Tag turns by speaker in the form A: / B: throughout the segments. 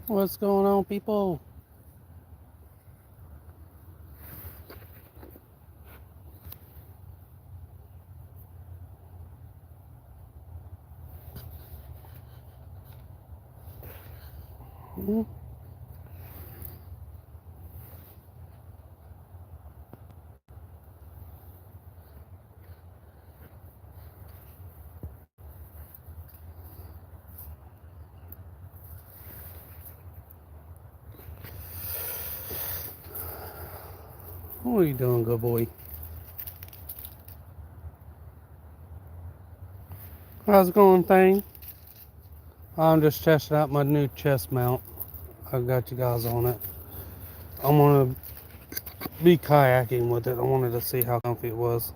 A: What's going on, people? Hmm? What are you doing, good boy? How's it going, thing? I'm just testing out my new chest mount. I got you guys on it. I'm gonna be kayaking with it. I wanted to see how comfy it was.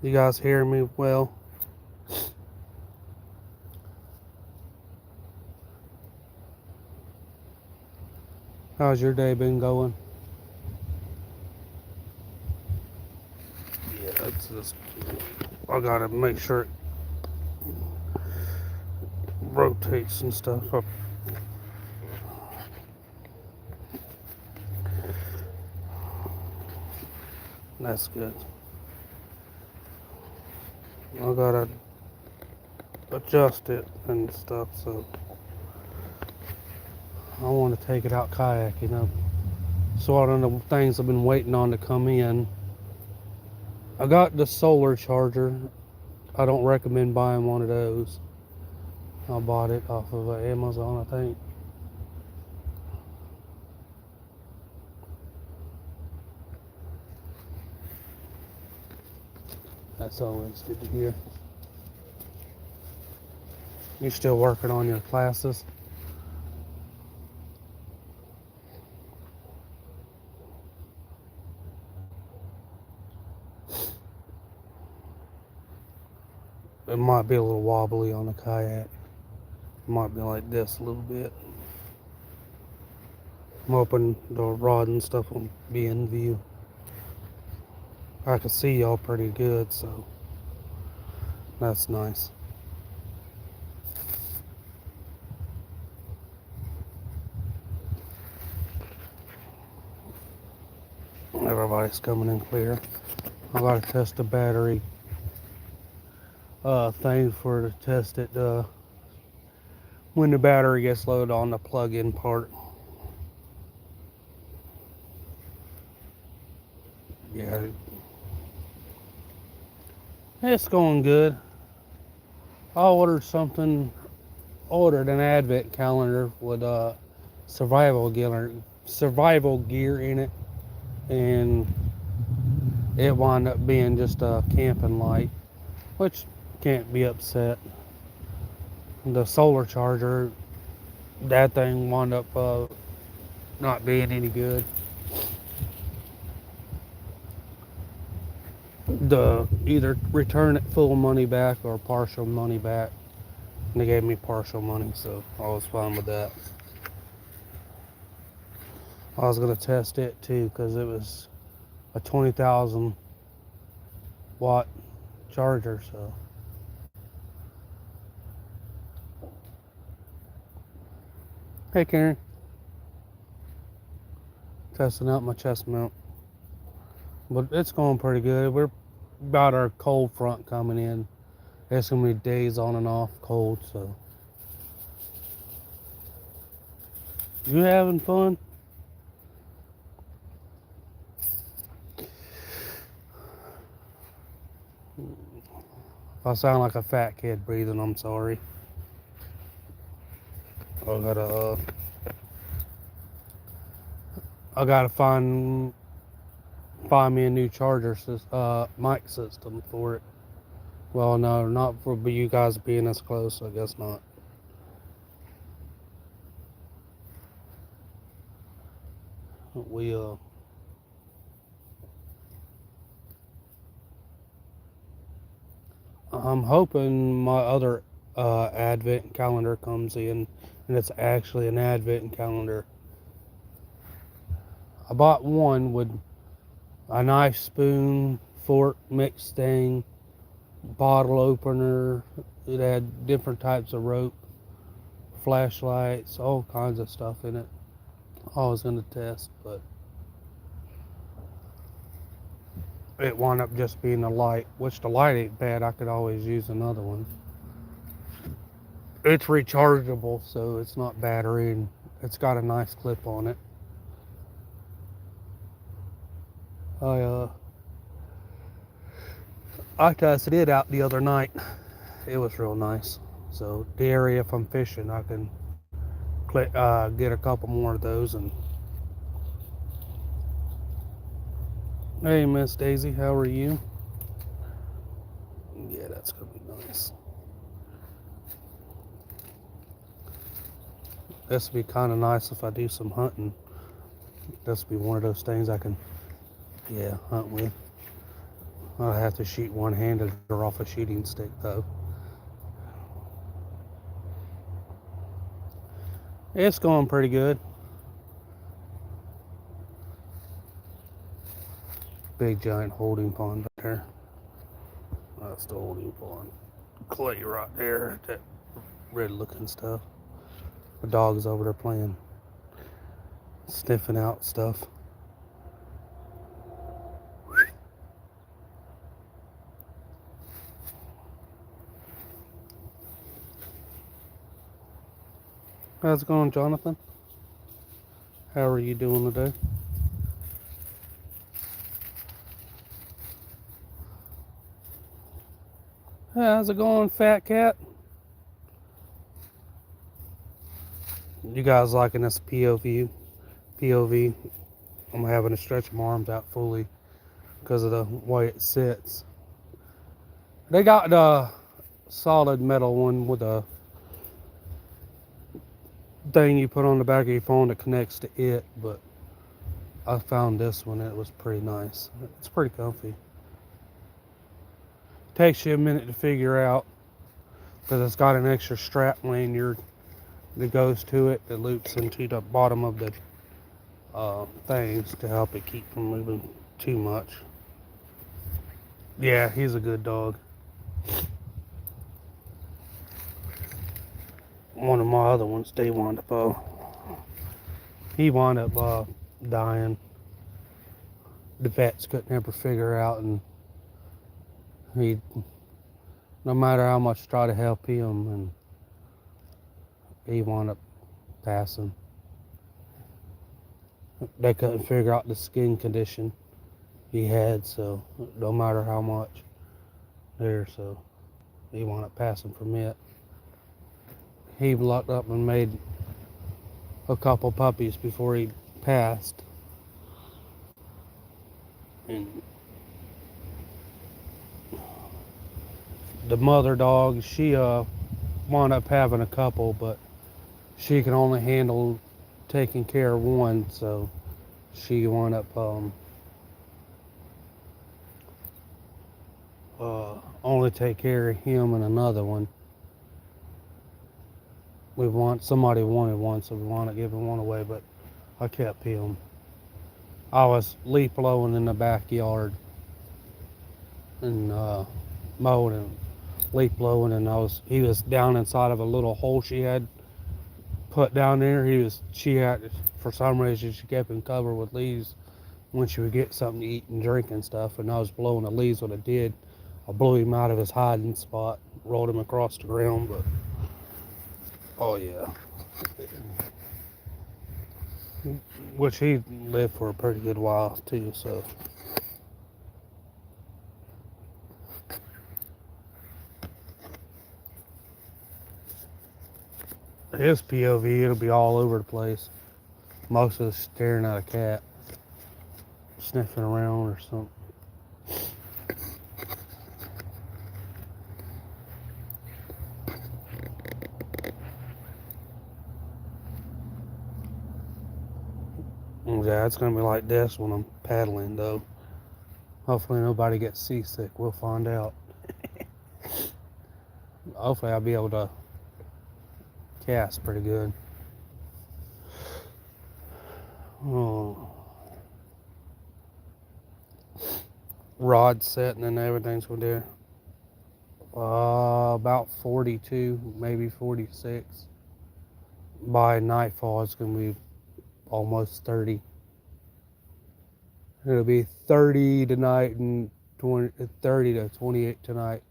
A: You guys hear me well? How's your day been going? Yeah, it's just I gotta make sure it rotates and stuff. That's good. I gotta adjust it and stuff, so I want to take it out kayaking. So one of the things I've been waiting on to come in. I got the solar charger. I don't recommend buying one of those. I bought it off of Amazon, I think. That's always good to hear. You're still working on your classes? It might be a little wobbly on the kayak. It might be like this a little bit. I'm hoping the rod and stuff will be in view. I can see y'all pretty good, so that's nice. Everybody's coming in clear. I gotta test the battery thing for to test it when the battery gets loaded on the plug-in part. Yeah, it's going good. I ordered an advent calendar with survival gear in it, and it wound up being just a camping light, which can't be upset. The solar charger, that thing wound up not being any good. The either return it full money back or partial money back. And they gave me partial money, so I was fine with that. I was gonna test it too because it was a 20,000 watt charger. So, hey Karen, testing out my chest mount, but it's going pretty good. We're about our cold front coming in. It's gonna be days on and off cold. So, you having fun? If I sound like a fat kid breathing, I'm sorry. I gotta, uh, I gotta find me a new charger mic system for it. Well, no, not for you guys being this close. I guess not. We I'm hoping my other advent calendar comes in, and it's actually an advent calendar. I bought one with a knife, spoon, fork, mix thing, bottle opener. It had different types of rope flashlights, all kinds of stuff in it. I was going to test, but it wound up just being a light, which the light ain't bad. I could always use another one. It's rechargeable, so it's not battery, and it's got a nice clip on it. I tested it out the other night. It was real nice. So the area, if I'm fishing, I can get a couple more of those. And hey, Miss Daisy, how are you? Yeah, that's gonna be nice. This would be kind of nice if I do some hunting. This would be one of those things I can, hunt with. I'll have to shoot one-handed or off a shooting stick though. It's going pretty good. Big giant holding pond there. That's the holding pond. Clay right there, that red looking stuff. The dog's over there playing, sniffing out stuff. How's it going, Jonathan? How are you doing today? How's it going, Fat Cat? You guys liking this POV? I'm having to stretch my arms out fully because of the way it sits. They got the solid metal one with a thing you put on the back of your phone that connects to it, but I found this one. It was pretty nice. It's pretty comfy. Takes you a minute to figure out because it's got an extra strap lanyard that goes to it that loops into the bottom of the things to help it keep from moving too much. Yeah, he's a good dog. One of my other ones, he wound up dying. The vets couldn't ever figure out, and no matter how much try to help him, and he wound up passing. They couldn't figure out the skin condition he had, so no matter how much so he wound up passing from it. He locked up and made a couple puppies before he passed. And the mother dog, she wound up having a couple, but she can only handle taking care of one, so she wound up only take care of him and another one. Somebody wanted one, so we wanted to give one away, but I kept him. I was leaf blowing in the backyard and mowing and leaf blowing, and he was down inside of a little hole she had put down there. For some reason, she kept him covered with leaves when she would get something to eat and drink and stuff, and I was blowing the leaves. What I did, I blew him out of his hiding spot, rolled him across the ground, but oh yeah. Which he lived for a pretty good while too, so. His POV, it'll be all over the place. Most of us staring at a cat, sniffing around or something. Yeah, it's gonna be like this when I'm paddling though. Hopefully nobody gets seasick. We'll find out. Hopefully I'll be able to cast pretty good. Oh. Rod setting and everything's going there. About 42, maybe 46. by nightfall it's going to be almost 30. It'll be 30 tonight and 30 to 28 tonight.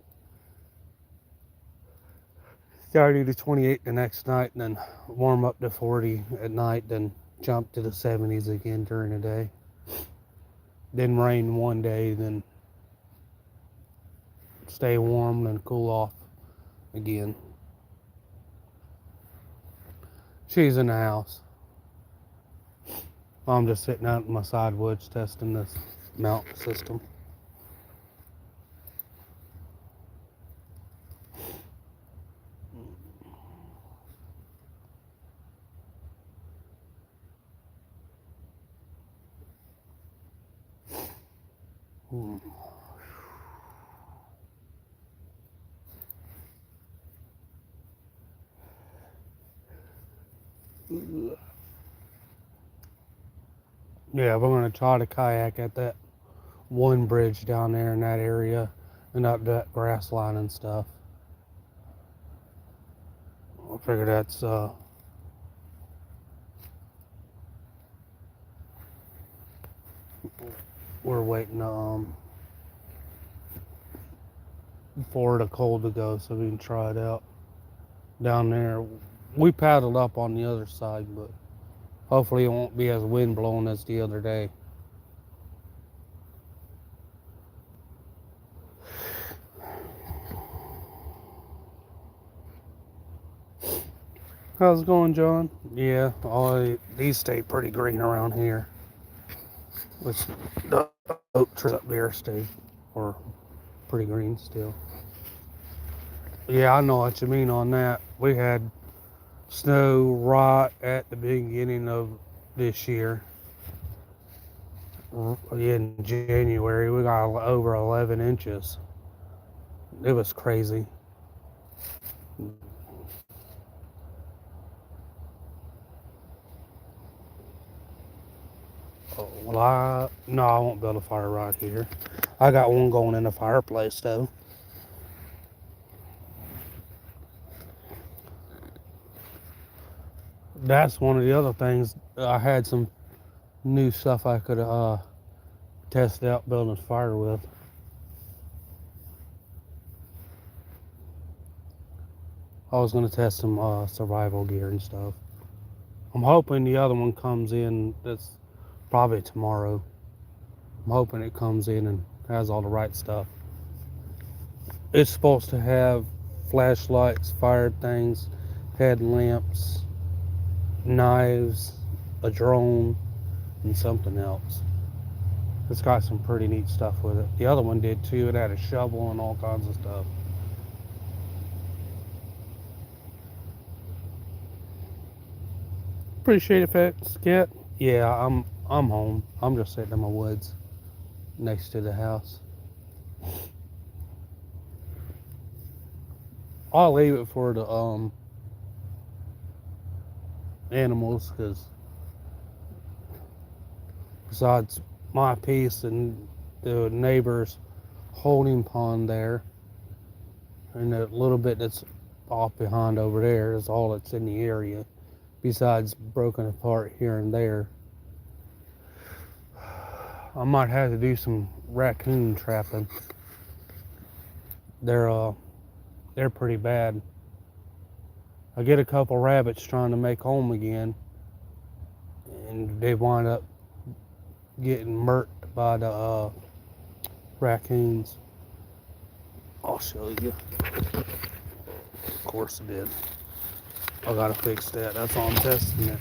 A: 30 to 28 the next night, and then warm up to 40 at night, then jump to the 70s again during the day. Then rain one day, then stay warm, then cool off again. She's in the house. I'm just sitting out in my side woods testing this mount system. Yeah, we're going to try to kayak at that one bridge down there in that area and up that grass line and stuff. I figure that's we're waiting for the cold to go so we can try it out down there. We paddled up on the other side, but hopefully it won't be as wind blowing as the other day. How's it going, John? Yeah, all these stay pretty green around here. Which the oak trees up there stay or pretty green still. Yeah, I know what you mean on that. We had snow right at the beginning of this year. In January, we got over 11 inches. It was crazy. Well, no, I won't build a fire right here. I got one going in the fireplace though. That's one of the other things. I had some new stuff I could test out building a fire with. I was going to test some survival gear and stuff. I'm hoping the other one comes in. That's probably tomorrow. I'm hoping it comes in and has all the right stuff. It's supposed to have flashlights, fire things, headlamps, knives, a drone, and something else. It's got some pretty neat stuff with it. The other one did too. It had a shovel and all kinds of stuff. Appreciate it, Scat. Yeah, I'm home. I'm just sitting in my woods next to the house. I'll leave it for the animals, because besides my piece and the neighbor's holding pond there, and the little bit that's off behind over there is all that's in the area, besides broken apart here and there. I might have to do some raccoon trapping. They're pretty bad. I get a couple rabbits trying to make home again, and they wind up getting murked by the raccoons. I'll show you. Of course it did. I gotta fix that. That's why I'm testing it.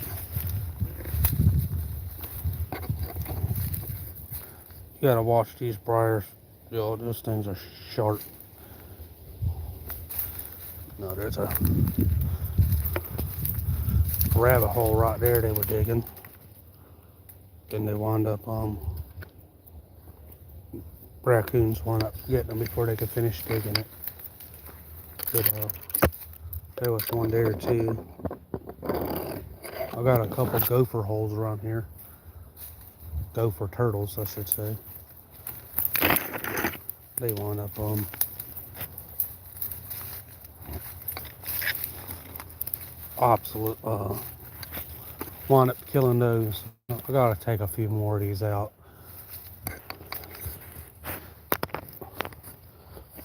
A: You gotta watch these briars. Yo, those things are sharp. No, there's a rabbit hole right there they were digging. Then they wound up, raccoons wound up getting them before they could finish digging it. But, there was one there too. I got a couple gopher holes around here. Gopher turtles, I should say. They wound up, absolute wind up killing those. I gotta take a few more of these out.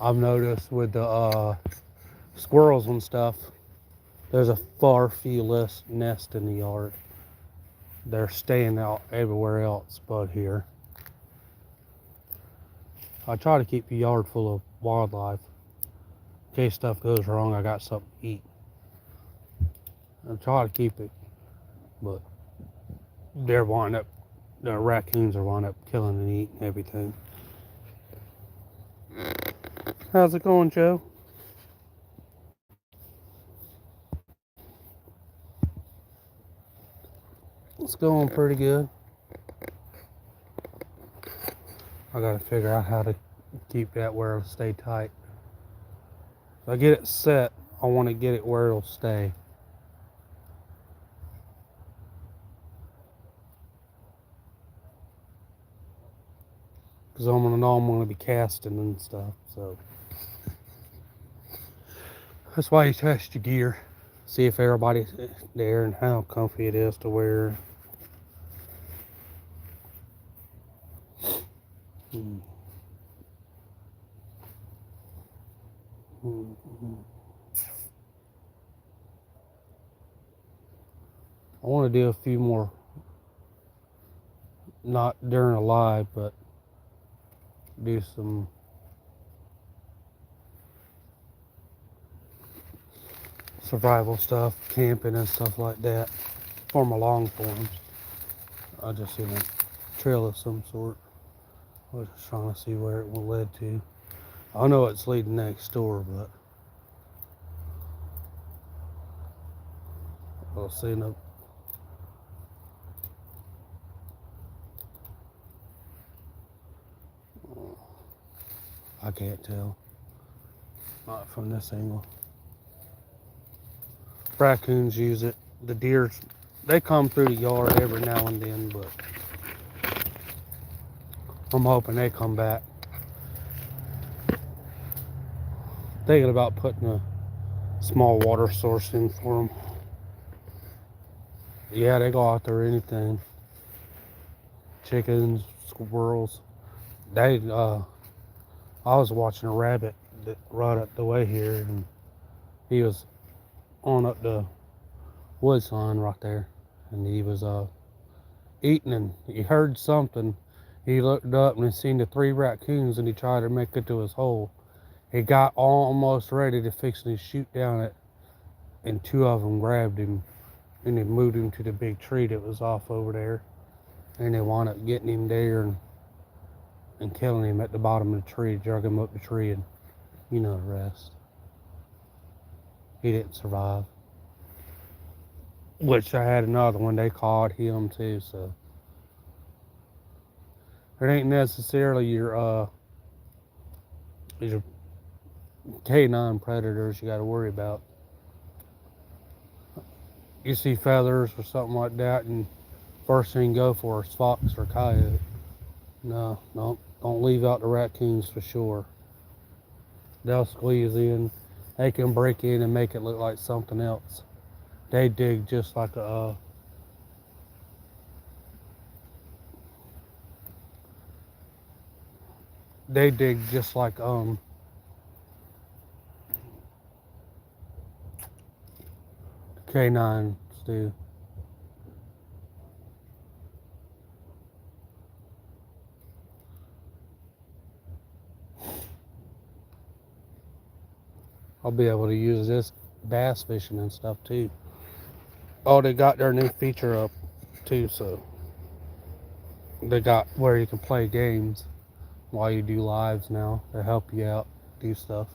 A: I've noticed with the squirrels and stuff, there's a far few less nests in the yard. They're staying out everywhere else but here. I try to keep the yard full of wildlife. In case stuff goes wrong, I got something to eat. I try to keep it, but the raccoons are winding up killing and eating everything. How's it going, Joe? It's going pretty good. I gotta figure out how to keep that where it'll stay tight. If I get it set, I want to get it where it'll stay. Because I'm going to be casting and stuff, so. That's why you test your gear. See if everybody's there and how comfy it is to wear. I want to do a few more, not during a live, but do some survival stuff, camping and stuff like that for my long forms. I just seen a trail of some sort. I was just trying to see where it will lead to. I know it's leading next door, but I'll see no. I can't tell. Not from this angle. Raccoons use it. The deer, they come through the yard every now and then, but I'm hoping they come back. Thinking about putting a small water source in for them. Yeah, they go out there anything. Chickens, squirrels. I was watching a rabbit that right up the way here, and he was on up the woods line right there, and he was eating, and he heard something. He looked up and he seen the 3 raccoons, and he tried to make it to his hole. He got almost ready to fix and shoot down it, and 2 of them grabbed him, and they moved him to the big tree that was off over there, and they wound up getting him there and killing him at the bottom of the tree, drug him up the tree, and you know the rest. He didn't survive. Which I had another one, they caught him too, so. It ain't necessarily your canine predators you gotta worry about. You see feathers or something like that, and first thing you go for is fox or coyote. No, don't leave out the raccoons for sure. They'll squeeze in. They can break in and make it look like something else. They dig just like a they dig just like canines do. I'll be able to use this bass fishing and stuff too. Oh, they got their new feature up too, so they got where you can play games while you do lives now to help you out, do stuff.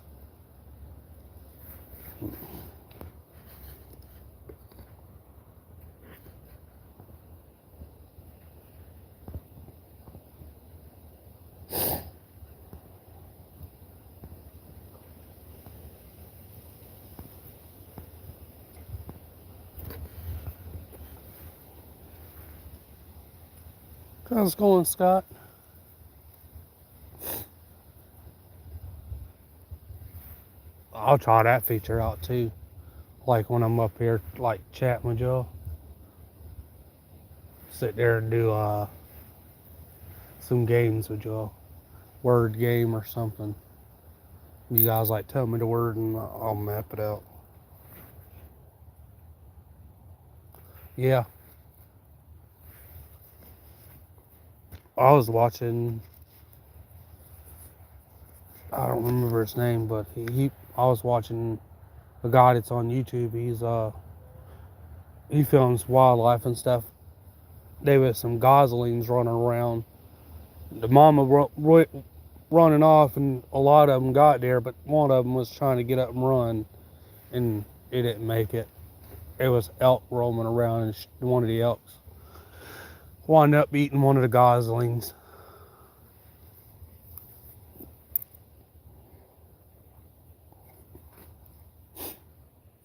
A: How's it going, Scott? I'll try that feature out too. Like when I'm up here, like chatting with y'all, sit there and do some games with y'all, word game or something. You guys like tell me the word and I'll map it out. Yeah, I was watching. I don't remember his name, but I was watching a guy that's on YouTube. He films wildlife and stuff. There was some goslings running around. The mama running off, and a lot of them got there, but one of them was trying to get up and run, and it didn't make it. It was elk roaming around, and one of the elks wound up eating one of the goslings.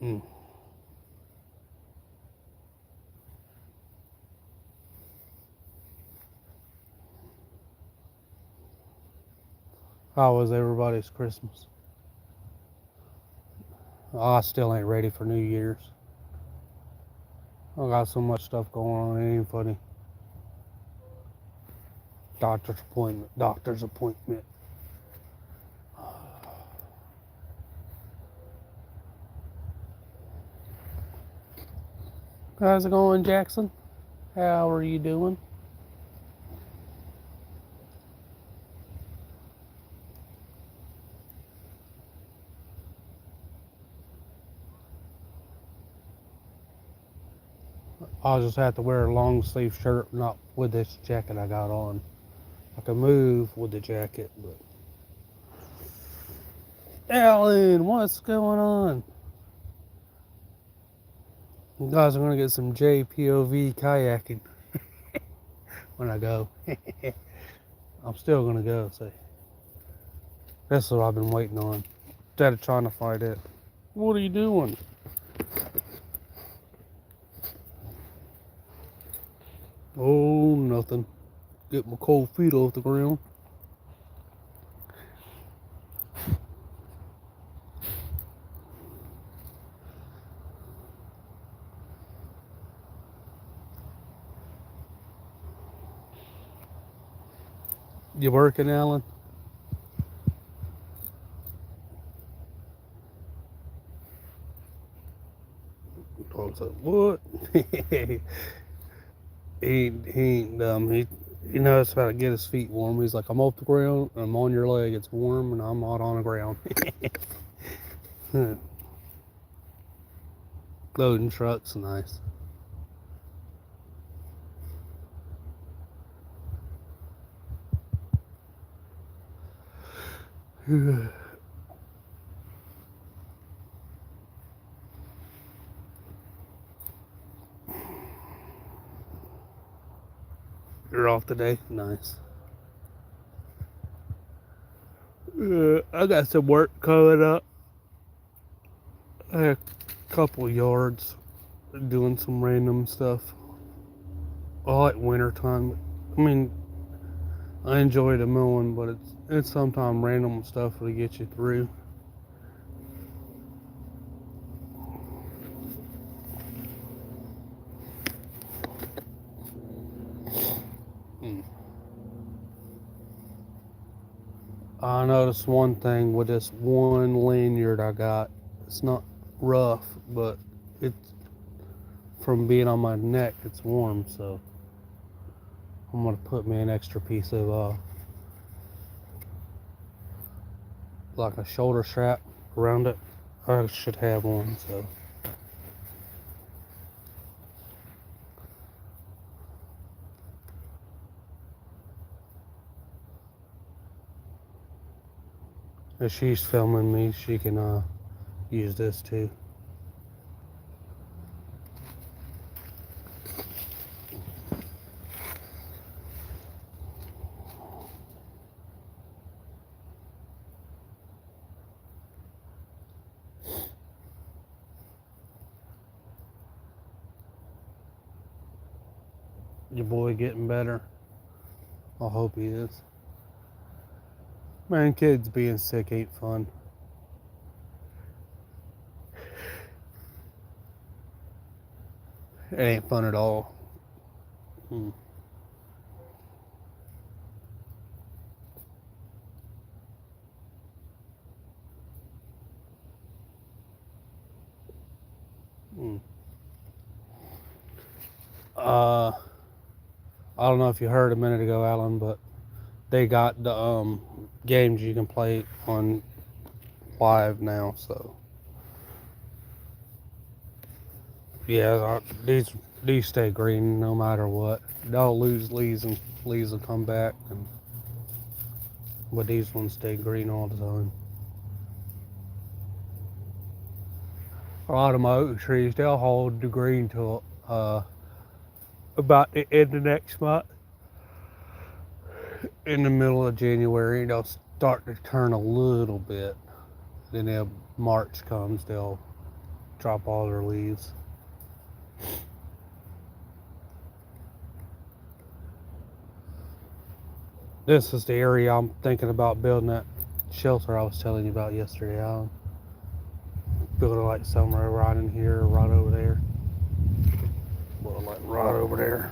A: Mm. How was everybody's Christmas? I still ain't ready for New Year's. I got so much stuff going on, it ain't funny. Doctor's appointment, doctor's appointment. How's it going, Jackson? How are you doing? I'll just have to wear a long sleeve shirt, not with this jacket I got on. I can move with the jacket, but Alan, what's going on? You guys are gonna get some JPOV kayaking when I go. I'm still gonna go, so that's what I've been waiting on. Instead of trying to fight it. What are you doing? Oh, nothing. Get my cold feet off the ground. You working, Alan? Dog's like, what? he ain't dumb. He knows how to get his feet warm. He's like, I'm off the ground, I'm on your leg, it's warm, and I'm not on the ground. Loading trucks, nice. You're off today? Nice. I got some work coming up. I had a couple yards doing some random stuff. I like winter time. I mean, I enjoy the mowing, but it's sometimes random stuff to get you through. Mm. I noticed one thing with this one lanyard I got. It's not rough, but it's from being on my neck, it's warm, so I'm gonna put me an extra piece of like a shoulder strap around it. I should have one, so if she's filming me, she can use this too. Your boy getting better? I hope he is. Man, kids being sick ain't fun. It ain't fun at all. Hmm. Hmm. Uh, I don't know if you heard a minute ago, Alan, but they got the games you can play on live now. So yeah, these stay green no matter what. They'll lose leaves and leaves will come back, but these ones stay green all the time. A lot of my oak trees they'll hold the green till about the end of next month. In the middle of January, they'll start to turn a little bit. Then if March comes, they'll drop all their leaves. This is the area I'm thinking about building that shelter I was telling you about yesterday. I'll build it like somewhere right in here, right over there. Well, like right over there.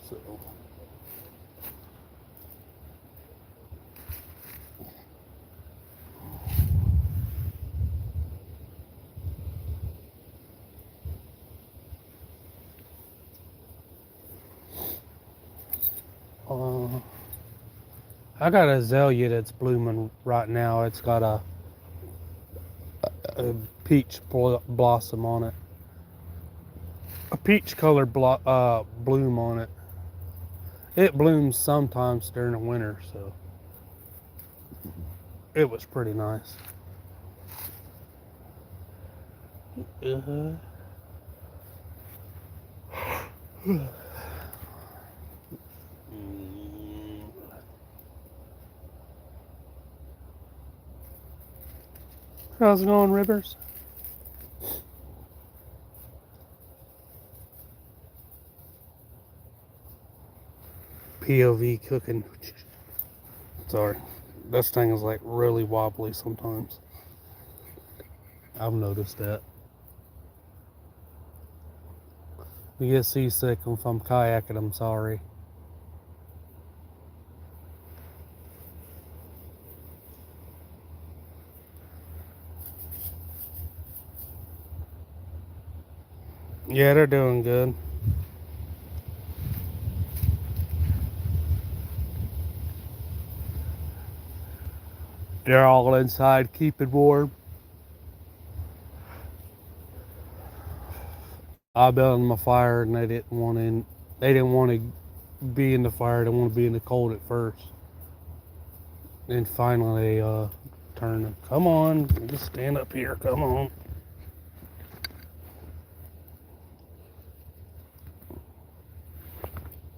A: So. I got a azalea that's blooming right now. It's got a peach blossom on it. A peach colored bloom on it. It blooms sometimes during the winter, so it was pretty nice. Uh-huh. How's it going, Rivers? POV cooking. Sorry. This thing is like really wobbly sometimes. I've noticed that. You get seasick if I'm kayaking, I'm sorry. Yeah, they're doing good. They're all inside keeping warm. I built them a fire and they didn't want in. They didn't want to be in the fire. They want to be in the cold at first. And finally, they turned. Come on, just stand up here. Come on.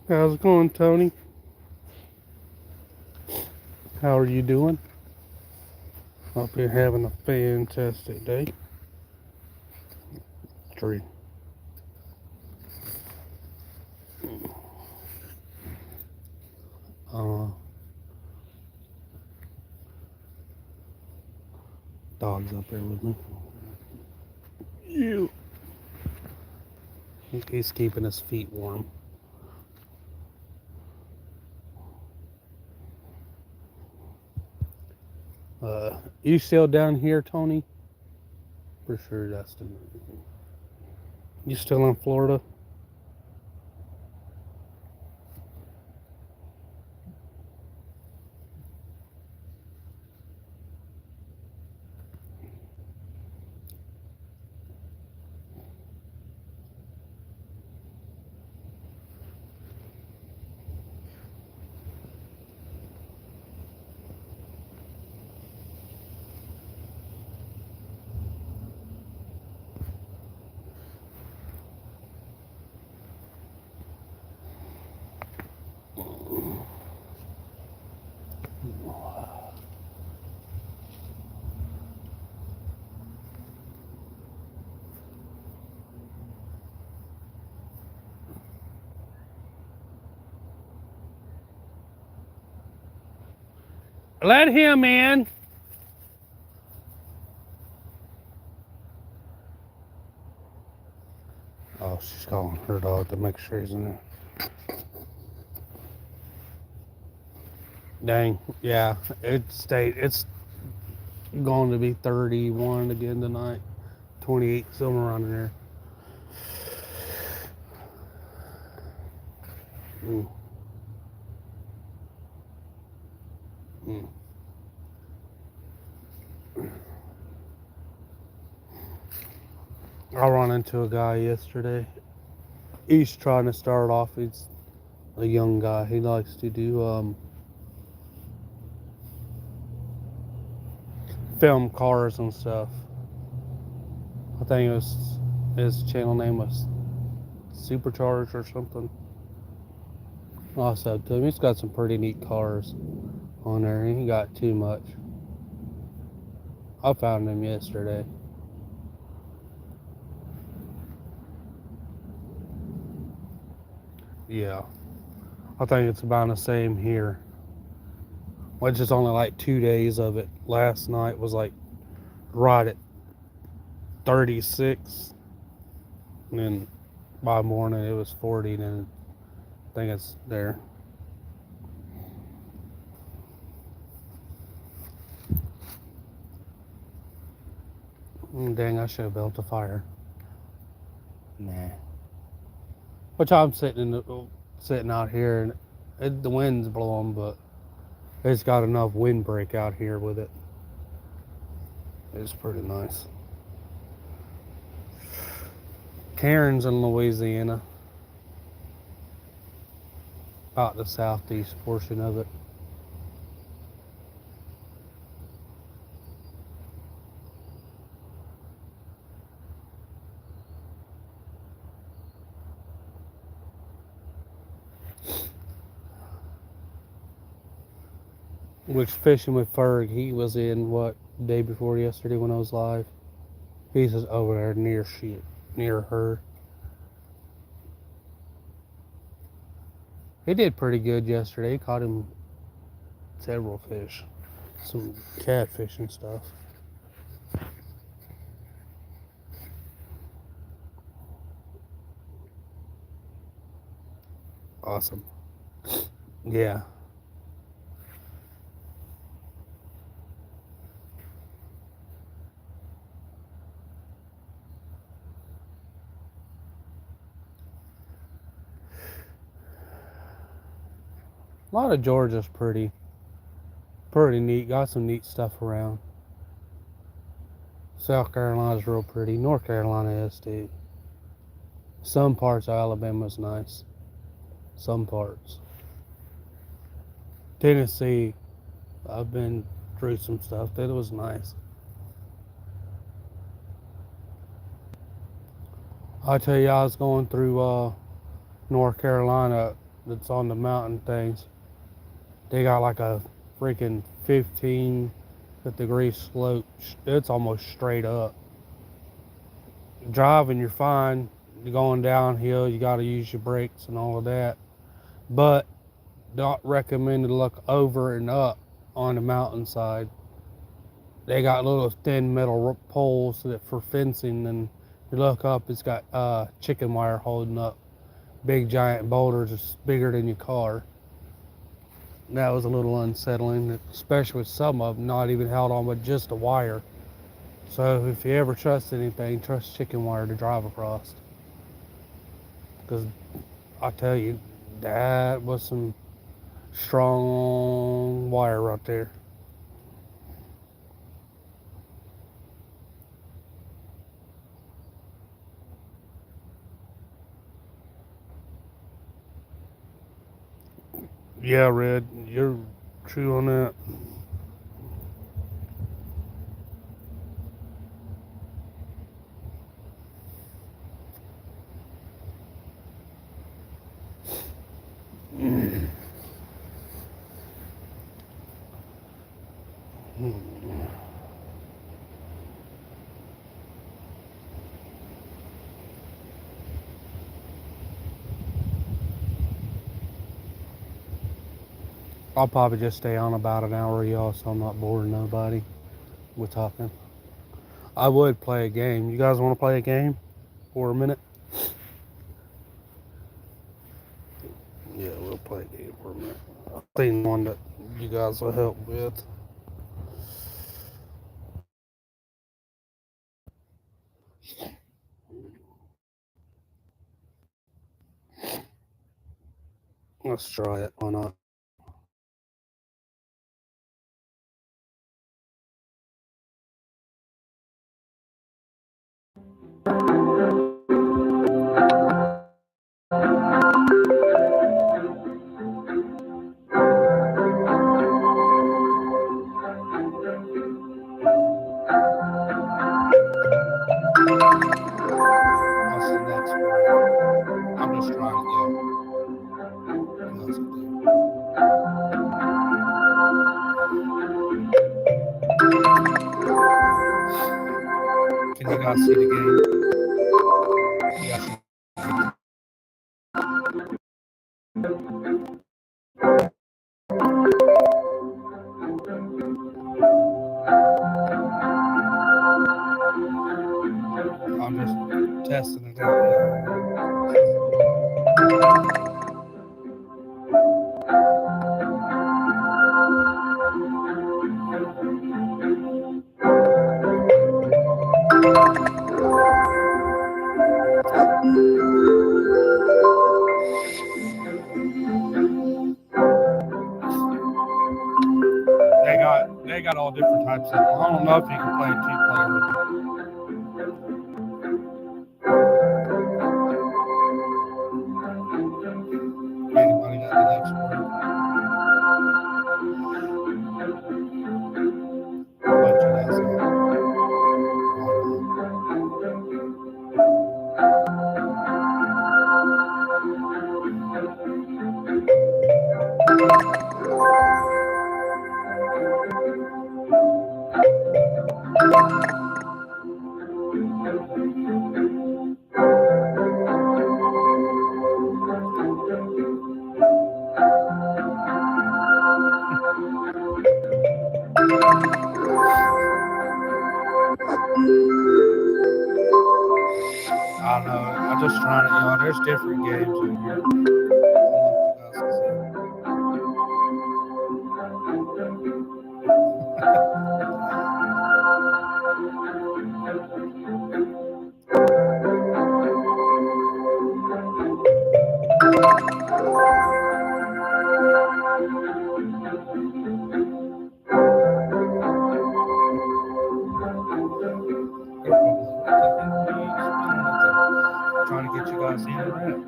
A: How's it going, Tony? How are you doing? Hope you're having a fantastic day. Tree. Dog's up there with me. You. He's keeping his feet warm. You still down here, Tony? For sure, Dustin. You still in Florida? Let him in. Oh, she's calling her dog to make sure he's in there. Dang, yeah, it's going to be 31 again tonight. 28, somewhere around there. Mm. Mm. I ran into a guy yesterday. He's trying to start off. He's a young guy. He likes to do film cars and stuff. I think his channel name was Supercharged or something. I said to him, he's got some pretty neat cars on there. He ain't got too much. I found him yesterday. Yeah, I think it's about the same here. Which is only like 2 days of it. Last night was like right at 36. And then by morning it was 40. And I think it's there. Dang, I should have built a fire. Nah. Which I'm sitting out here and the wind's blowing, but it's got enough windbreak out here with it. It's pretty nice. Cairns in Louisiana. About the southeast portion of it. Which fishing with Ferg, he was in what, day before yesterday when I was live. He's just over there near her. He did pretty good yesterday. He caught him several fish, some catfish and stuff. Awesome. Yeah. A lot of Georgia's pretty neat. Got some neat stuff around. South Carolina's real pretty. North Carolina is too. Some parts of Alabama's nice. Some parts. Tennessee, I've been through some stuff that was nice. I tell you, I was going through North Carolina. That's on the mountain things. They got like a freaking 15-degree slope. It's almost straight up. Driving, you're fine. You're going downhill. You got to use your brakes and all of that. But not recommended to look over and up on the mountainside. They got little thin metal poles for fencing, and you look up, it's got chicken wire holding up big giant boulders that's bigger than your car. That was a little unsettling, especially with some of them not even held on with just a wire. So if you ever trust anything, trust chicken wire to drive across. Because I tell you, that was some strong wire right there. Yeah, Red, you're true on that. I'll probably just stay on about an hour, y'all, so I'm not boring nobody with talking. I would play a game. You guys want to play a game for a minute? Yeah, we'll play a game for a minute. I've seen one that you guys will help with. Let's try it. Why not? What's the next one? I'm just trying to go. What else to do? Can you guys see the game? Yes. I'm just testing it out. They got all different types of. I don't know if you can play 2-player. Anybody got the next word? What you guys got? I don't know. I'm just trying to, y'all. There's different games in here. I don't know if you guys trying to get you guys interact.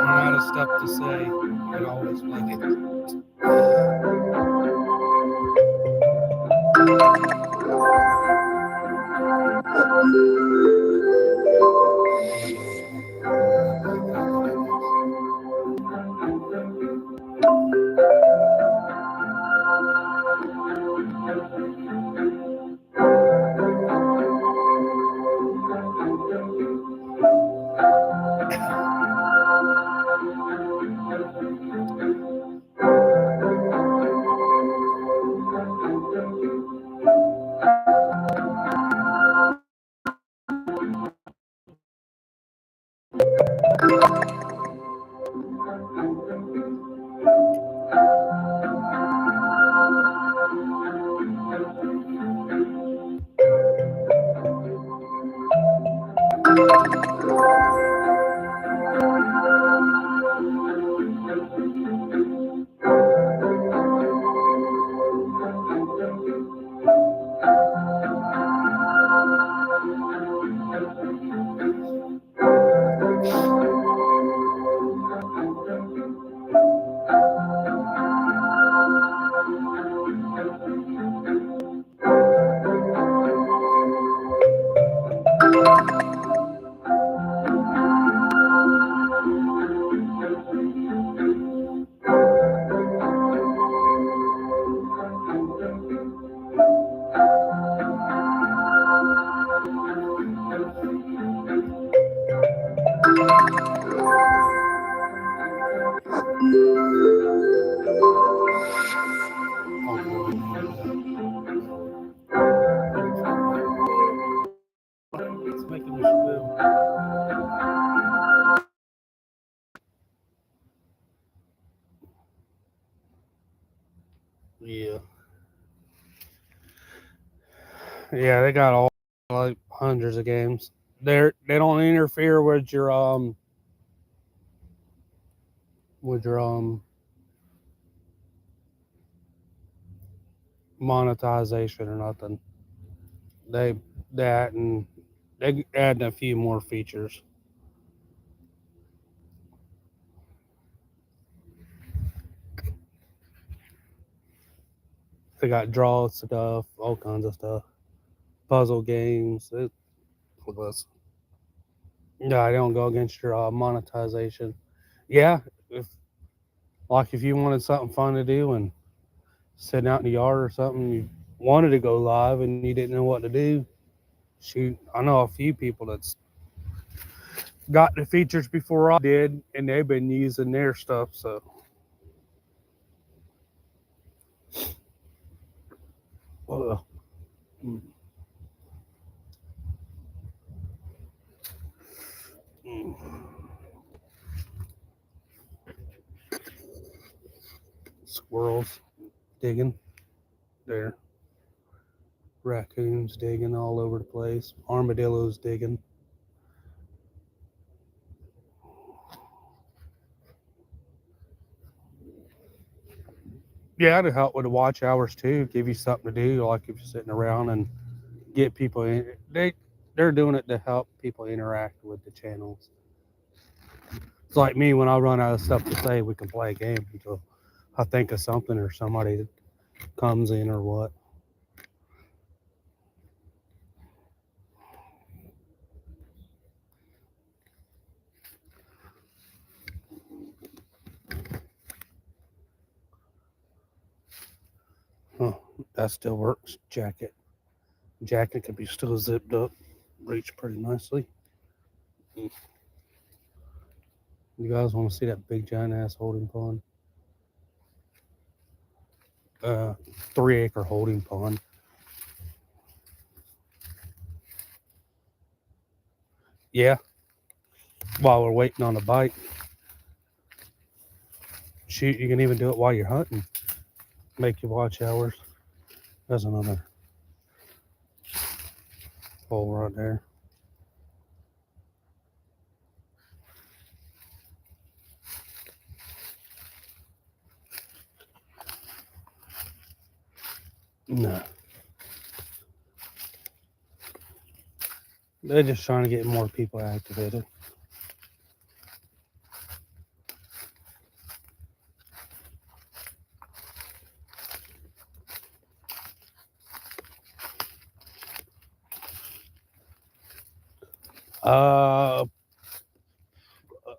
A: I'm out of stuff to say, but always play it. It's making me spill. Yeah. Yeah, they got all like hundreds of games. They don't interfere with your monetization or nothing. They that and they adding a few more features. They got draw stuff, all kinds of stuff, puzzle games. No, they don't go against your monetization. Yeah, if you wanted something fun to do and sitting out in the yard or something, you wanted to go live and you didn't know what to do. Shoot, I know a few people that's got the features before I did, and they've been using their stuff. So, well, squirrels digging there, raccoons digging all over the place, armadillos digging. Yeah, it'll help with the watch hours too. Give you something to do, like if you're sitting around and get people in. They're doing it to help people interact with the channels. It's like me when I run out of stuff to say, we can play a game until I think of something or somebody comes in or what. Huh, that still works. Jacket can be still zipped up, reach pretty nicely. You guys want to see that big giant ass holding pond? 3-acre holding pond. Yeah. While we're waiting on a bite. Shoot, you can even do it while you're hunting. Make your watch hours. There's another hole right there. No. They're just trying to get more people activated.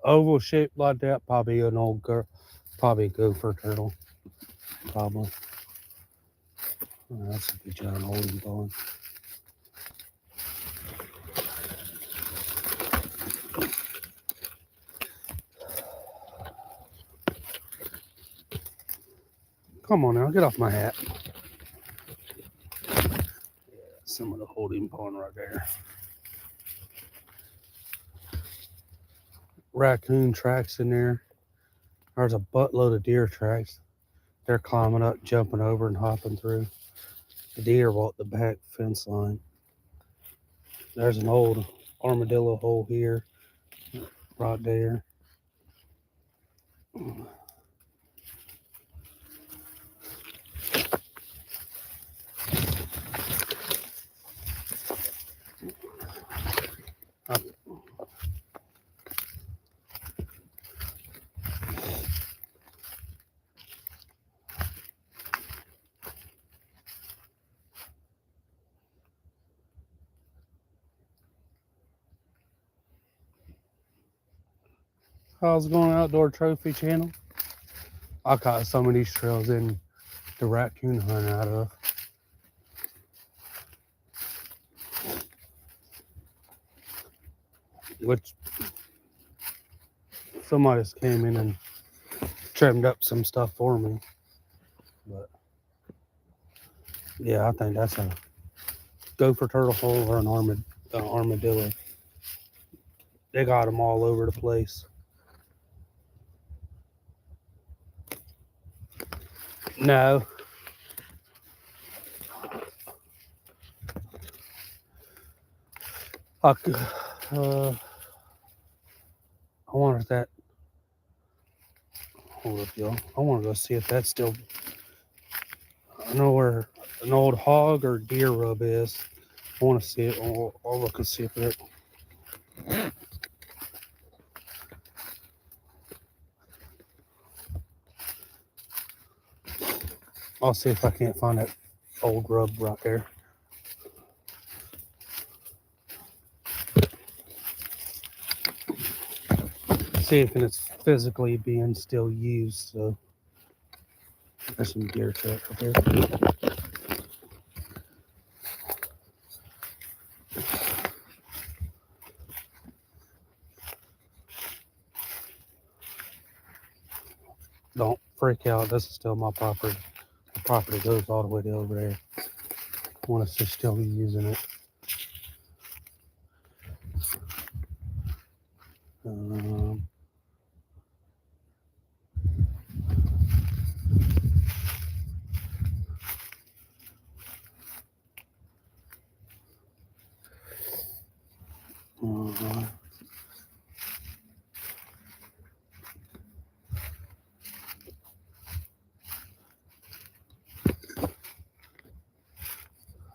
A: Oval shaped like that, probably an old girl, probably a gopher turtle, probably. That's a big giant holding pond. Come on now, get off my hat. Yeah, some of the holding pond right there. Raccoon tracks in there. There's a buttload of deer tracks. They're climbing up, jumping over, and hopping through. The deer walk the back fence line. There's an old armadillo hole here, right there. How's it going, Outdoor Trophy Channel? I caught some of these trails in the raccoon hunt out of. Which somebody just came in and trimmed up some stuff for me. But yeah, I think that's a gopher turtle hole or an armadillo. They got them all over the place. No. I wonder if that. Hold up, y'all. I want to go see if that's still. I know where an old hog or deer rub is. I want to see it. I'll look and see if it. I'll see if I can't find that old rub right there. See if it's physically being still used. So there's some deer track up there. Don't freak out. This is still my property. The property goes all the way to over there. I want us to still be using it.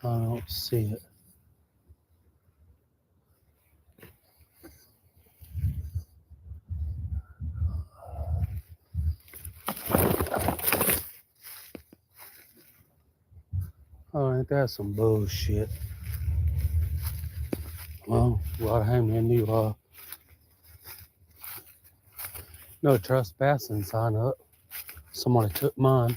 A: I don't see it. Oh, ain't that some bullshit? Well, I have me a new no trespassing sign up. Somebody took mine.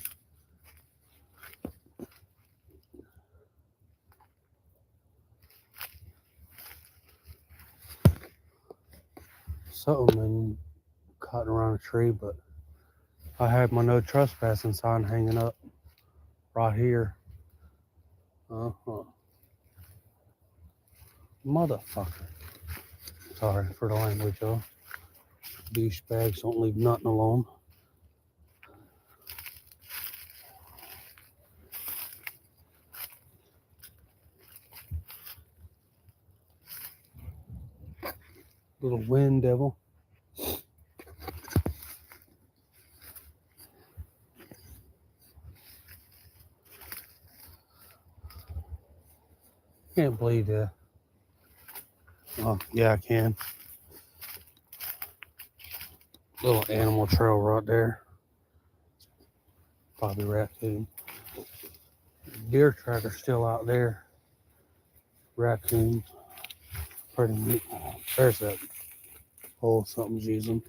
A: Something been caught around a tree, but I had my no trespassing sign hanging up right here. Motherfucker. Sorry for the language, y'all. Douchebags don't leave nothing alone. Little wind devil. Can't believe that. Oh, yeah, I can. Little animal trail right there. Probably raccoon. Deer tracker still out there. Raccoon. Pretty neat. There's that hole something's using.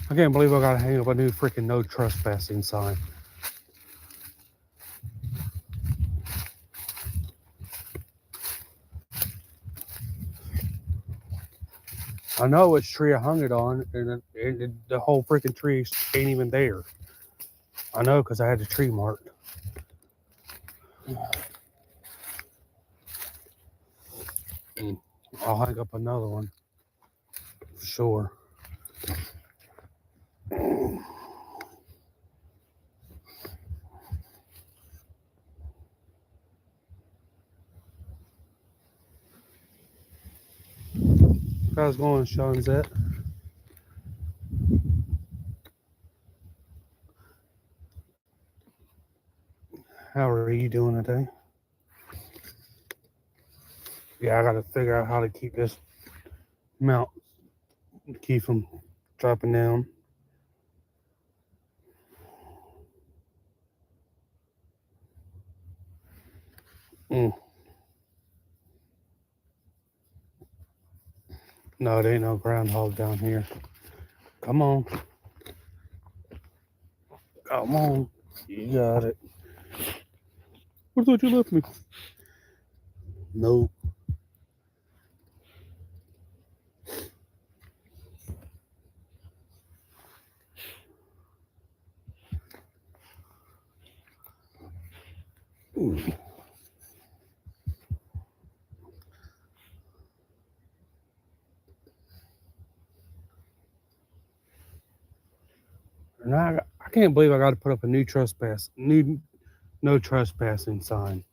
A: I can't believe I gotta hang up a new freaking no trespassing sign. I know which tree I hung it on, and the whole freaking tree ain't even there. I know because I had the tree marked. I'll hang up another one. Sure. How's it going, Seanzette? How are you doing today? Yeah, I gotta figure out how to keep this mount, keep from dropping down. Mm. No, it ain't no groundhog down here. Come on. Come on. You got it. I thought you left me. Nope. Mm. And I can't believe I got to put up a new no trespassing sign.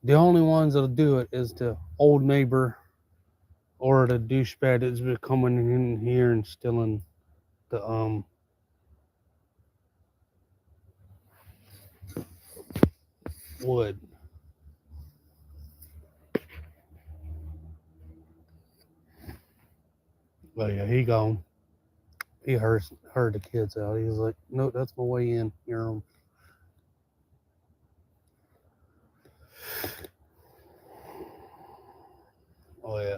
A: The only ones that'll do it is the old neighbor or the douchebag that's been coming in here and stealing the wood. But yeah, he gone. He heard the kids out. He was like, "No, that's my way in." Hear him. Oh yeah.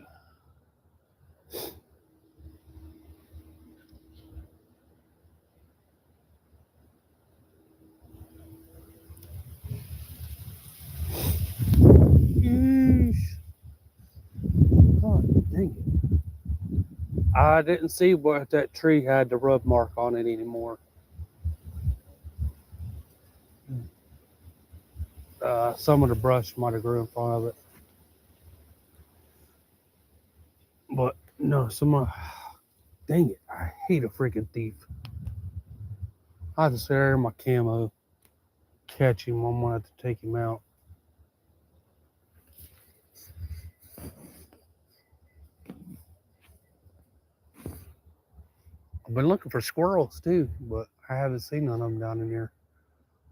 A: Yeesh. God dang it! I didn't see what that tree had the rub mark on it anymore. Some of the brush might have grew in front of it, but no, some of. Dang it! I hate a freaking thief. I have to stay there in my camo, catch him. I'm gonna have to take him out. I've been looking for squirrels too, but I haven't seen none of them down in here.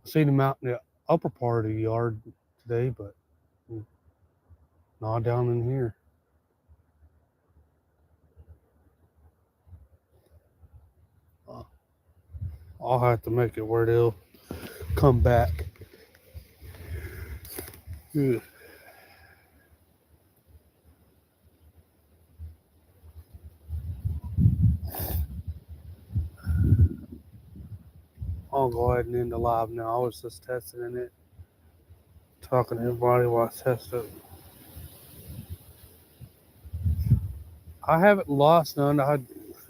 A: I've seen them out in the upper part of the yard today, but not down in here. Uh, I'll have to make it where they'll come back. Ugh. I'll go ahead and end the live now. I was just testing it, talking to everybody while I test it. I haven't lost none.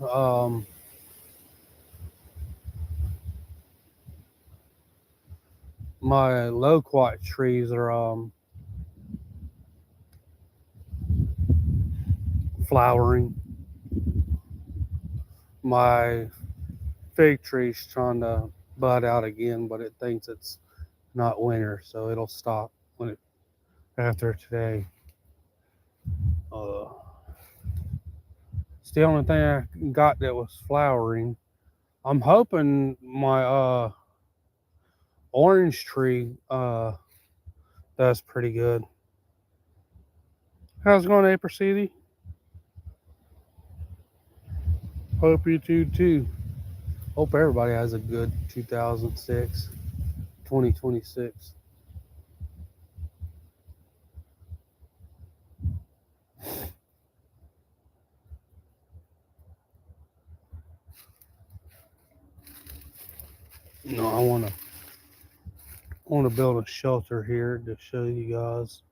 A: Um, my loquat trees are flowering. My fig tree's trying to bud out again, but it thinks it's not winter, so it'll stop when it after today. Uh, it's the only thing I got that was flowering. I'm hoping my orange tree does pretty good. How's it going, April City? Hope you do too. Hope everybody has a good 2026. No, I want to build a shelter here to show you guys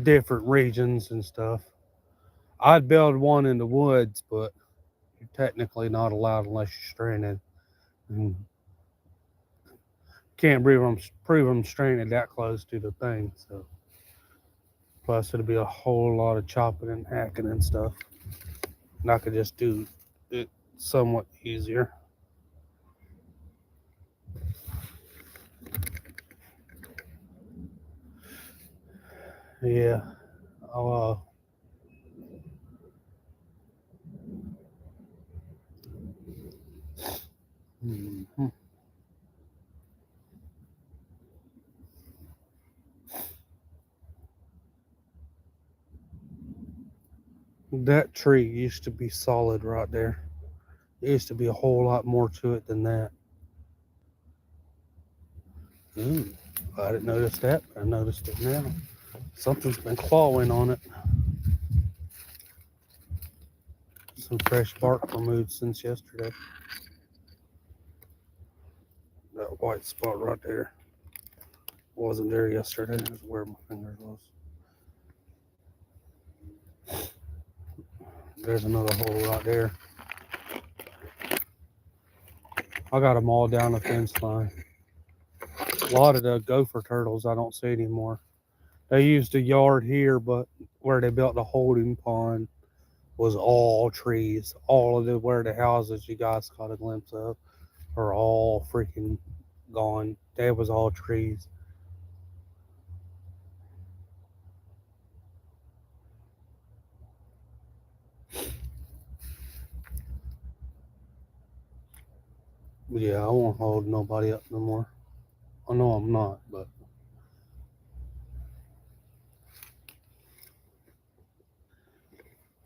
A: different regions and stuff. I'd build one in the woods, but you're technically not allowed unless you're stranded. And can't prove I'm stranded that close to the thing. So plus it'll be a whole lot of chopping and hacking and stuff. And I could just do it somewhat easier. Yeah. Mhm. That tree used to be solid right there. There used to be a whole lot more to it than that. Ooh, I didn't notice that, but I noticed it now. Something's been clawing on it. Some fresh bark removed since yesterday. That white spot right there wasn't there yesterday. That's where my fingers was. There's another hole right there. I got them all down the fence line. A lot of the gopher turtles I don't see anymore. They used a yard here, but where they built the holding pond was all trees. All of the where the houses you guys caught a glimpse of are all freaking gone. That was all trees. Yeah, I won't hold nobody up no more. I know I'm not, but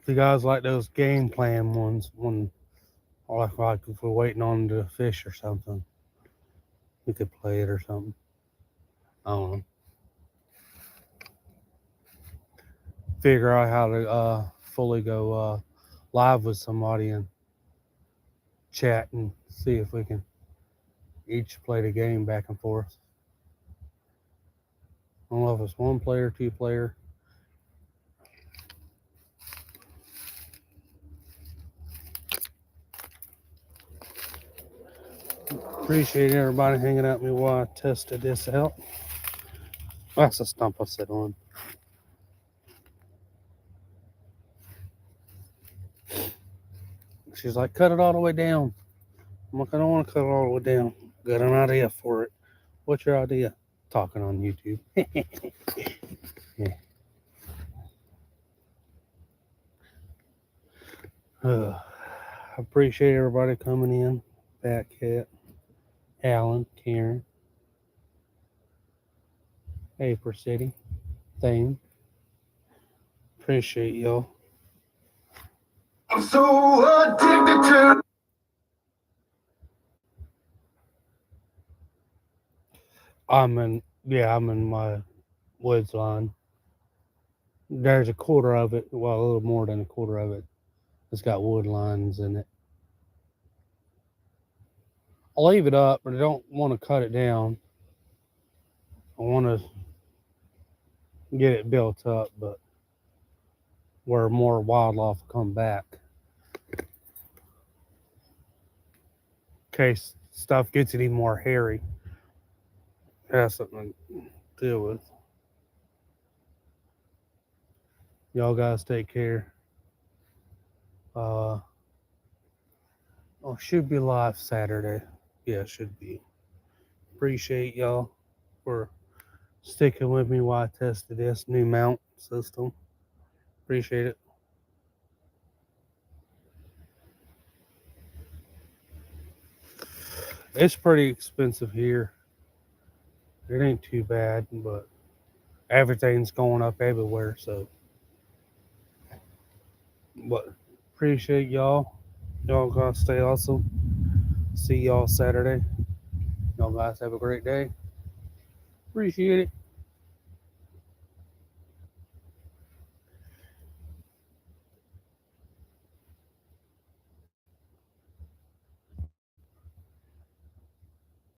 A: if you guys like those game plan ones, when like if we're waiting on the fish or something, we could play it or something. I don't know. Figure out how to fully go live with somebody and chat and see if we can each play the game back and forth. I don't know if it's one player, two player. Appreciate everybody hanging out with me while I tested this out. That's a stump I sit on. She's like, cut it all the way down. I'm like, I don't want to cut it all the way down. Got an idea for it. What's your idea? Talking on YouTube. Yeah. I appreciate everybody coming in. Fat Cat, Alan, Karen, April City, Thane. Appreciate y'all. I'm so addicted to. I'm in my woods line. There's a quarter of it, well, a little more than a quarter of it. It's got wood lines in it. I'll leave it up, but I don't want to cut it down. I want to get it built up, but where more wildlife come back. In case stuff gets any more hairy. That's something to deal with. Y'all guys take care. Should be live Saturday. Yeah, should be. Appreciate y'all for sticking with me while I tested this new mount system. Appreciate it. It's pretty expensive here. It ain't too bad, but everything's going up everywhere, so. But appreciate y'all. Y'all guys stay awesome. See y'all Saturday. Y'all guys have a great day. Appreciate it.